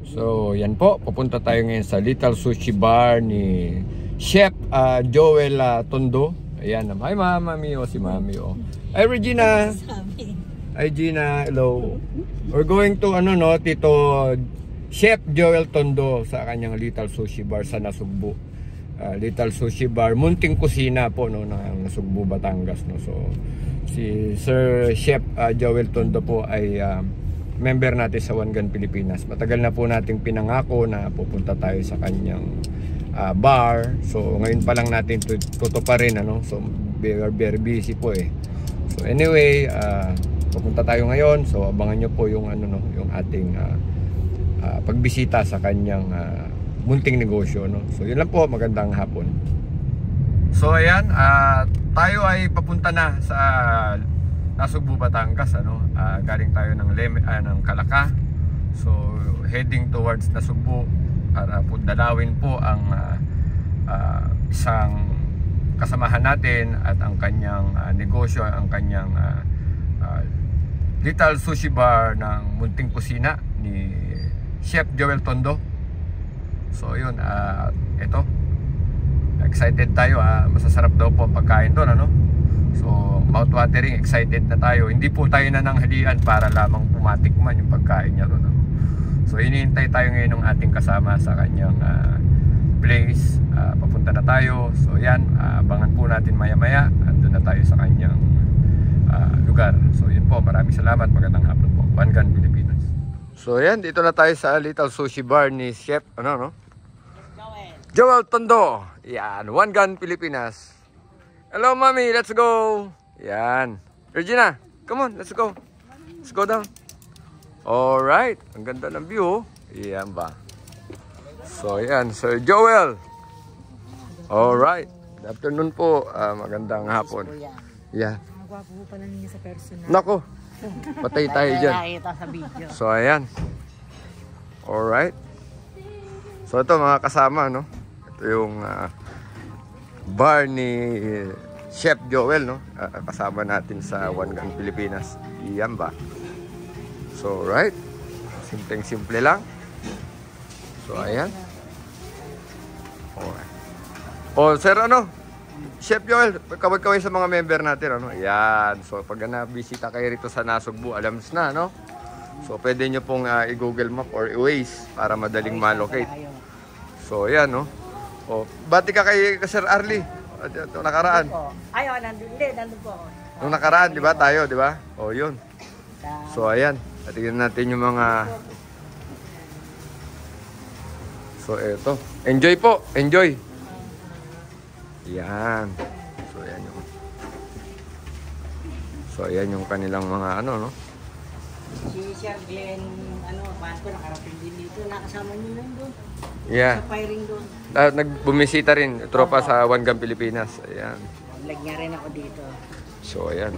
So, yan po. Pupunta tayo ngayon sa Little Sushi Bar ni Chef Joel Tondo. Ayan. Hi, Mami. Si Mami. Hi, Regina. Hi, Gina. Hello. We're going to, Tito Chef Joel Tondo sa kanyang Little Sushi Bar sa Nasugbu. Little Sushi Bar, munting kusina po ng Nasugbu, Batangas. So, si Sir Chef Joel Tondo po ay member natin sa One Gun Pilipinas. Matagal na po nating pinangako na pupunta tayo sa kanyang bar. So ngayon pa lang natin tutuparin, so very, very busy po eh. So anyway, pupunta tayo ngayon. So abangan nyo po yung yung ating pagbisita sa kanyang munting negosyo, So yun lang po, magandang hapon. So ayan, tayo ay papunta na sa Nasugbu, Batangas, galing tayo ng Calaca. So heading towards Nasugbu para po dalawin po ang isang kasamahan natin at ang kanyang negosyo, ang kanyang Little Sushi Bar ng munting kusina ni Chef Joel Tondo. So yun, ito, excited tayo, masasarap daw po ang pagkain doon, So mouth-watering, excited na tayo. Hindi po tayo nananghalian para lamang pumatikman yung pagkain niya doon. So hinihintay tayo ngayon ng ating kasama sa kanyang place. Papunta na tayo. So yan, abangan po natin maya-maya. Andun na tayo sa kanyang lugar. So yun po, maraming salamat. Magandang hapon po. One Gun Pilipinas. So yan, dito na tayo sa Little Sushi Bar ni Chef Joel Tondo. Yan, One Gun Pilipinas. Hello, Mami. Let's go. Yan. Regina, come on. Let's go. Let's go down. Alright. Ang ganda ng view. Yan ba? So, yan. Sir Joel. Alright. Good afternoon po. Magandang hapon. Yeah. Magwapo po pala ninyo sa personal. Nako. Patay tayo dyan. So, ayan. Alright. So, ito mga kasama, Ito yung bar ni Chef Joel, kasama natin sa One Gun Pilipinas. Iyan ba? So, right. Simpleng-simple lang. So, ayan. Alright. Sir, Chef Joel, kaway-kaway sa mga member natin, Ayan. So, pag nabisita kayo rito sa Nasugbu, alams na, So, pwede nyo pong i-Google Map or i-Waze para madaling malocate. So, ayan, bati ka kay Sir Arlie. Ito, nakaraan. Ayaw, nandun po ako. Nung nakaraan, di ba, tayo, di ba? Yun. So, ayan. Tingnan natin yung mga... So, eto. Enjoy po. Enjoy. Yan. So, ayan yung... So, ayan yung kanilang mga Si Sir Glenn, Pasko, nakarating din dito. Nakasama niyo lang doon. Yeah. Sa firing doon. Nagbumisita rin. Tropa sa One Gun Pilipinas. Ayan. Vlog niya rin ako dito. So, ayan.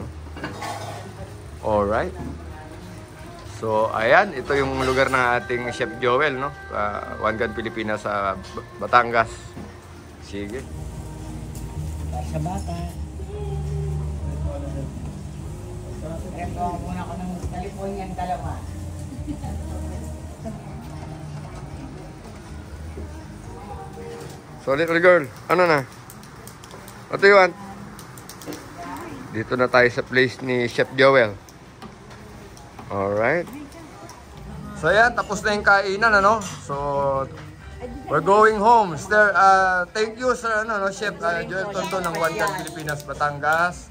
Alright. So, ayan. Ito yung lugar ng ating Chef Joel, One Gun Pilipinas sa Batangas. Sige. Para sa bata. Ito muna ako ng Californian dalawa. So, little girl, ano na? What do you want? Dito na tayo sa place ni Chef Joel. Alright. So, yan. Tapos na yung kainan, So, we're going home. Sir, thank you, sir, Chef Joel Tondo ng One Gun Pilipinas, Batangas.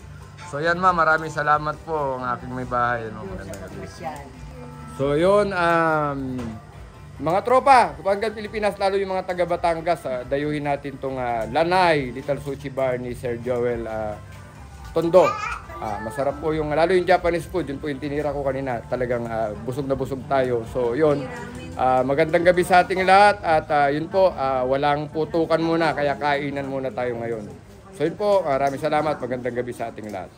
So, yan, ma'am. Maraming salamat po ang aking may bahay, So, yun, mga tropa, One Gun Pilipinas, lalo yung mga taga Batangas, dayuhin natin tong Lanay, Little Sushi Bar ni Sir Joel Tondo. Masarap po yung, lalo yung Japanese food, yun po yung tinira ko kanina. Talagang busog na busog tayo. So yun, magandang gabi sa ating lahat. At yun po, walang putukan muna, kaya kainan muna tayo ngayon. So yun po, maraming salamat, magandang gabi sa ating lahat.